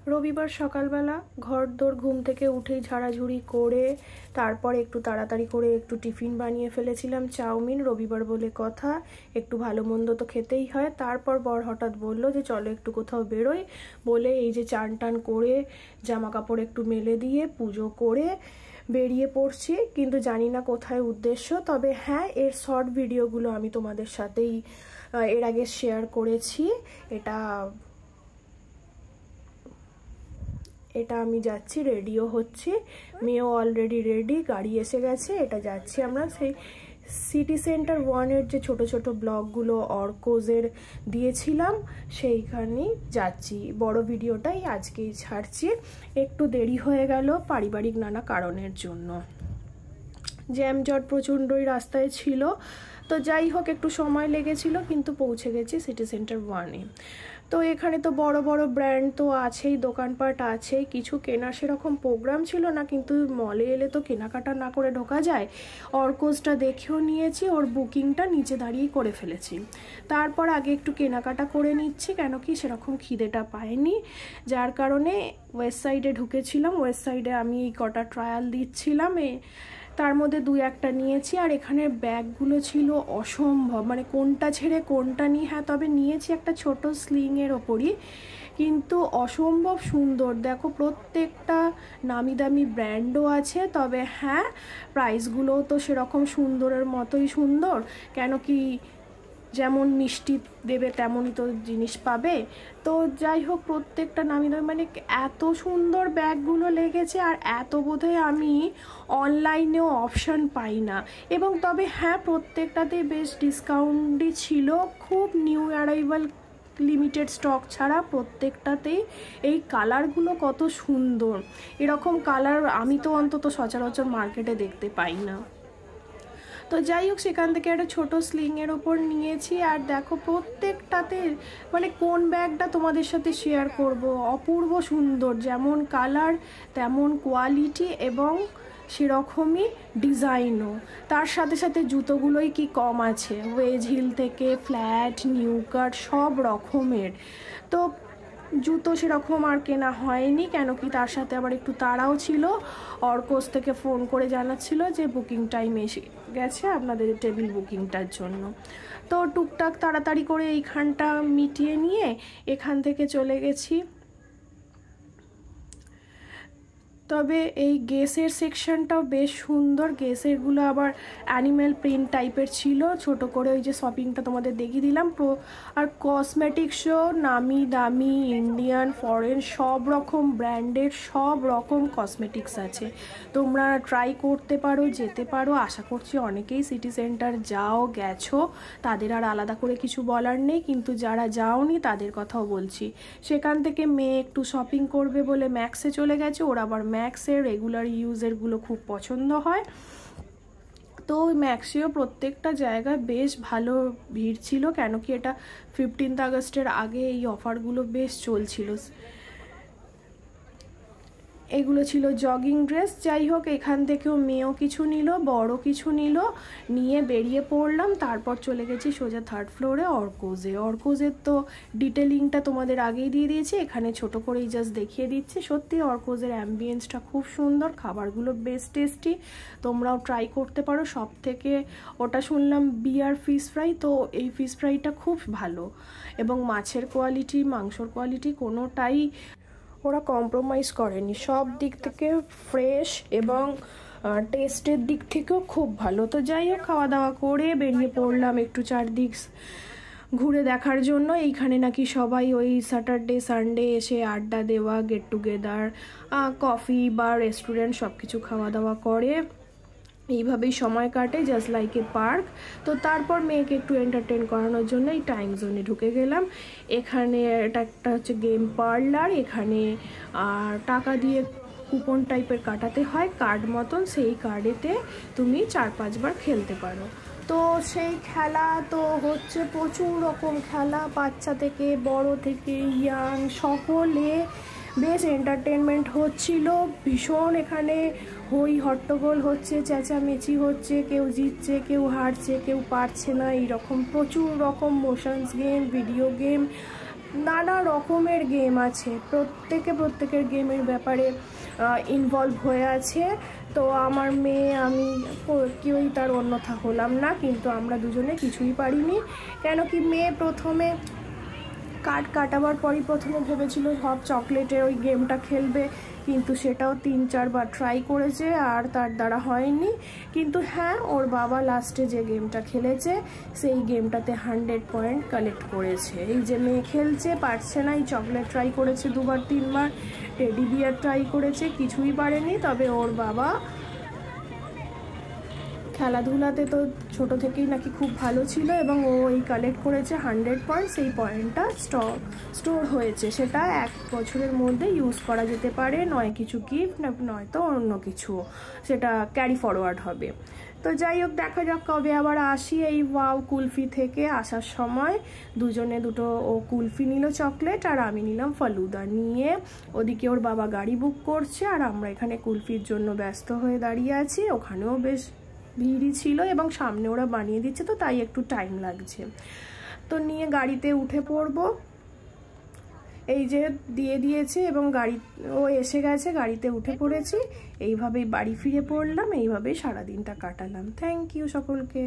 রবিবার সকালবেলা ঘরদোর ঘুম থেকে উঠেই ঝাড়াঝুড়ি করে তারপর একটু তাড়াতাড়ি করে একটু টিফিন বানিয়ে ফেলেছিলাম, চাউমিন। রবিবার বলে কথা, একটু ভালো মন্দ তো খেতেই হয়। তারপর বর হঠাৎ বলল যে চলো একটু কোথাও বেরোই, বলে এই যে চান টান করে জামা কাপড় একটু মেলে দিয়ে পুজো করে বেরিয়ে পড়ছি, কিন্তু জানি না কোথায় উদ্দেশ্য। তবে হ্যাঁ, এর শর্ট ভিডিওগুলো আমি তোমাদের সাথেই এর আগে শেয়ার করেছি। এটা আমি যাচ্ছি, রেডিও হচ্ছি, মেয়েও অলরেডি রেডি, গাড়ি এসে গেছে। এটা যাচ্ছি আমরা সেই সিটি সেন্টার 1-এর যে ছোট ছোট ব্লগগুলো অর্কোজের দিয়েছিলাম সেইখানেই যাচ্ছি। বড় ভিডিওটাই আজকেই ছাড়ছি। একটু দেরি হয়ে গেল পারিবারিক নানা কারণের জন্য, জ্যামজট প্রচণ্ডই রাস্তায় ছিল। তো যাই হোক, একটু সময় লেগেছিল, কিন্তু পৌঁছে গেছি সিটি সেন্টার 1-এ। তো এখানে তো বড় বড় ব্র্যান্ড তো আছেই, দোকানপাট আছেই। কিছু কেনার সেরকম প্রোগ্রাম ছিল না, কিন্তু মলে এলে তো কেনাকাটা না করে ঢোকা যায়। অর্কোজটা দেখেও নিয়েছি, ওর বুকিংটা নিচে দাঁড়িয়েই করে ফেলেছি। তারপর আগে একটু কেনাকাটা করে নিচ্ছি, কেন কি সেরকম খিদেটা পাইনি, যার কারণে ওয়েস্ট সাইডে ঢুকেছিলাম। ওয়েস্ট সাইডে আমি কটা ট্রায়াল দিচ্ছিলাম, তার মধ্যে 2-1টা নিয়েছি। আর এখানে ব্যাগগুলো ছিল অসম্ভব, মানে কোনটা ছেড়ে কোনটা নিই। হ্যাঁ, তবে নিয়েছি একটা ছোট স্লিংয়ের ওপরই, কিন্তু অসম্ভব সুন্দর। দেখো, প্রত্যেকটা নামি দামি ব্র্যান্ডও আছে। তবে হ্যাঁ, প্রাইসগুলোও তো সেরকম সুন্দরের মতোই সুন্দর, কেন কি যেমন মিষ্টি দেবে তেমনই তো জিনিস পাবে। তো যাই হোক, প্রত্যেকটা নামি দামি, মানে এত সুন্দর ব্যাগগুলো লেগেছে। আর এত বোধহয় আমি অনলাইনেও অপশান পাই না। এবং তবে হ্যাঁ, প্রত্যেকটাতেই বেশ ডিসকাউন্টই ছিল, খুব নিউ অ্যারাইভাল, লিমিটেড স্টক ছাড়া প্রত্যেকটাতেই। এই কালারগুলো কত সুন্দর, এরকম কালার আমি তো অন্তত সচরাচর মার্কেটে দেখতে পাই না। তো যাই হোক, সেখান থেকে একটা ছোটো স্লিংয়ের ওপর নিয়েছি। আর দেখো, প্রত্যেকটাতে মানে কোন ব্যাগটা তোমাদের সাথে শেয়ার করব, অপূর্ব সুন্দর, যেমন কালার তেমন কোয়ালিটি এবং সেরকমই ডিজাইনও। তার সাথে সাথে জুতোগুলোই কি কম আছে, ওয়েজ হিল থেকে ফ্ল্যাট, নিউ কাট সব রকমের। তো জুতো সেরকম আর কেনা হয়নি, কেন কি তার সাথে আবার একটু তাড়াও ছিল। অর্কোজ থেকে ফোন করে জানাচ্ছিল যে বুকিং টাইম এসে গেছে আপনাদের টেবিল বুকিংটার জন্য। তো টুকটাক তাড়াতাড়ি করে এইখানটা মিটিয়ে নিয়ে এখান থেকে চলে গেছি। তবে এই গেসের সেকশনটাও বেশ সুন্দর, গেসেরগুলো আবার অ্যানিম্যাল প্রিন্ট টাইপের ছিল। ছোট করে ওই যে শপিংটা তোমাদের দেখিয়ে দিলাম। আর কসমেটিক্সও নামি দামি ইন্ডিয়ান ফরেন সব রকম ব্র্যান্ডের সব রকম কসমেটিক্স আছে, তোমরা ট্রাই করতে পারো, যেতে পারো। আশা করছি অনেকেই সিটি সেন্টার গেছো, তাদের আর আলাদা করে কিছু বলার নেই, কিন্তু যারা যাওনি তাদের কথাও বলছি। সেখান থেকে মেয়ে একটু শপিং করবে বলে ম্যাক্সে চলে গেছে, ওর আবার ম্যাক্সের রেগুলার ইউজেরগুলো খুব পছন্দ হয়। তো ম্যাক্সেও প্রত্যেকটা জায়গায় বেশ ভালো ভিড় ছিল, কেন কি এটা 15 আগস্টের আগে এই অফারগুলো বেশ চলছিল। এগুলো ছিল জগিং ড্রেস। যাই হোক, এখান থেকেও মেয়েও কিছু নিল, বড় কিছু নিল, নিয়ে বেরিয়ে পড়লাম। তারপর চলে গেছি সোজা 3rd ফ্লোরে অর্কোজের তো ডিটেলিংটা তোমাদের আগেই দিয়ে দিয়েছি, এখানে ছোট করেই জাস্ট দেখিয়ে দিচ্ছি। সত্যি অর্কোজের অ্যাম্বিয়েন্সটা খুব সুন্দর, খাবারগুলো বেশ টেস্টি, তোমরাও ট্রাই করতে পারো। সব থেকে ওটা শুনলাম বিয়ার ফিশ ফ্রাই, তো এই ফিশ ফ্রাইটা খুব ভালো, এবং মাছের কোয়ালিটি, মাংসর কোয়ালিটি কোনোটাই ওরা কম্প্রোমাইজ করেনি, সব দিক থেকে ফ্রেশ এবং টেস্টের দিক থেকেও খুব ভালো। তো যাই হোক, খাওয়া দাওয়া করে বেরিয়ে পড়লাম একটু চারদিক ঘুরে দেখার জন্য। এইখানে নাকি সবাই ওই স্যাটারডে সানডে এসে আড্ডা দেওয়া, গেট টুগেদার, কফি বা রেস্টুরেন্ট সব কিছু খাওয়া দাওয়া করে, এইভাবেই সময় কাটে, জাস্ট লাইক এ পার্ক। তো তারপর মেয়েকে একটু এন্টারটেন করানোর জন্য এই টাইম জোনে ঢুকে গেলাম। এখানে এটা একটা হচ্ছে গেম পার্লার, এখানে টাকা দিয়ে কুপন টাইপের কাটাতে হয়, কার্ড মতন, সেই কার্ডেতে তুমি 4-5 বার খেলতে পারো। তো সেই খেলা তো হচ্ছে প্রচুর রকম খেলা, বাচ্চা থেকে বড় থেকে ইয়াং সকলে বেশ এন্টারটেনমেন্ট হচ্ছিল, ভীষণ এখানে হই হট্টগোল হচ্ছে, চেঁচামেচি হচ্ছে, কেউ জিতছে, কেউ হারছে, কেউ পারছে না, এইরকম প্রচুর রকম মোশনস গেম, ভিডিও গেম, নানা রকমের গেম আছে, প্রত্যেকের গেমের ব্যাপারে ইনভলভ হয়ে আছে। তো আমার মেয়ে আমি কেউই তার অন্যথা হলাম না, কিন্তু আমরা দুজনে কিছুই পারিনি। কেন কি মেয়ে প্রথমে কার্ড কাটাবার পরই প্রথমে ভেবেছিল সব চকলেটের ওই গেমটা খেলবে, কিন্তু সেটাও 3-4 বার ট্রাই করেছে আর তার দ্বারা হয়নি। কিন্তু হ্যাঁ, ওর বাবা লাস্টে যে গেমটা খেলেছে সেই গেমটাতে 100 পয়েন্ট কালেক্ট করেছে। এই যে মেয়ে খেলছে, পারছে না, এই চকলেট ট্রাই করেছে 2-3 বার, টেডি বিয়ার ট্রাই করেছে, কিছুই পারেনি। তবে ওর বাবা খেলাধুলাতে তো ছোট থেকেই নাকি খুব ভালো ছিল এবং ও এই কালেক্ট করেছে 100 পয়েন্ট। সেই পয়েন্টটা স্টোর হয়েছে, সেটা 1 বছরের মধ্যে ইউজ করা যেতে পারে, নয় কিছু গিফট, নয়তো অন্য কিছু, সেটা ক্যারি ফরওয়ার্ড হবে। তো যাই হোক, দেখা যাক কবে আবার আসি। এই ওয়াও কুলফি থেকে আসার সময় দুজনে দুটো, ও কুলফি নিল চকলেট আর আমি নিলাম ফালুদা। নিয়ে ওদিকে ওর বাবা গাড়ি বুক করছে আর আমরা এখানে কুলফির জন্য ব্যস্ত হয়ে দাঁড়িয়ে আছি। ওখানেও বেশ ভিড়ই ছিল এবং সামনে ওরা বানিয়ে দিচ্ছে, তো তাই একটু টাইম লাগছে। তো নিয়ে গাড়িতে উঠে পড়বো, এই যে দিয়ে দিয়েছে এবং ও এসে গেছে, গাড়িতে উঠে পড়েছি। এইভাবেই বাড়ি ফিরে পড়লাম, এইভাবেই সারাদিনটা কাটালাম। থ্যাংক ইউ সকলকে।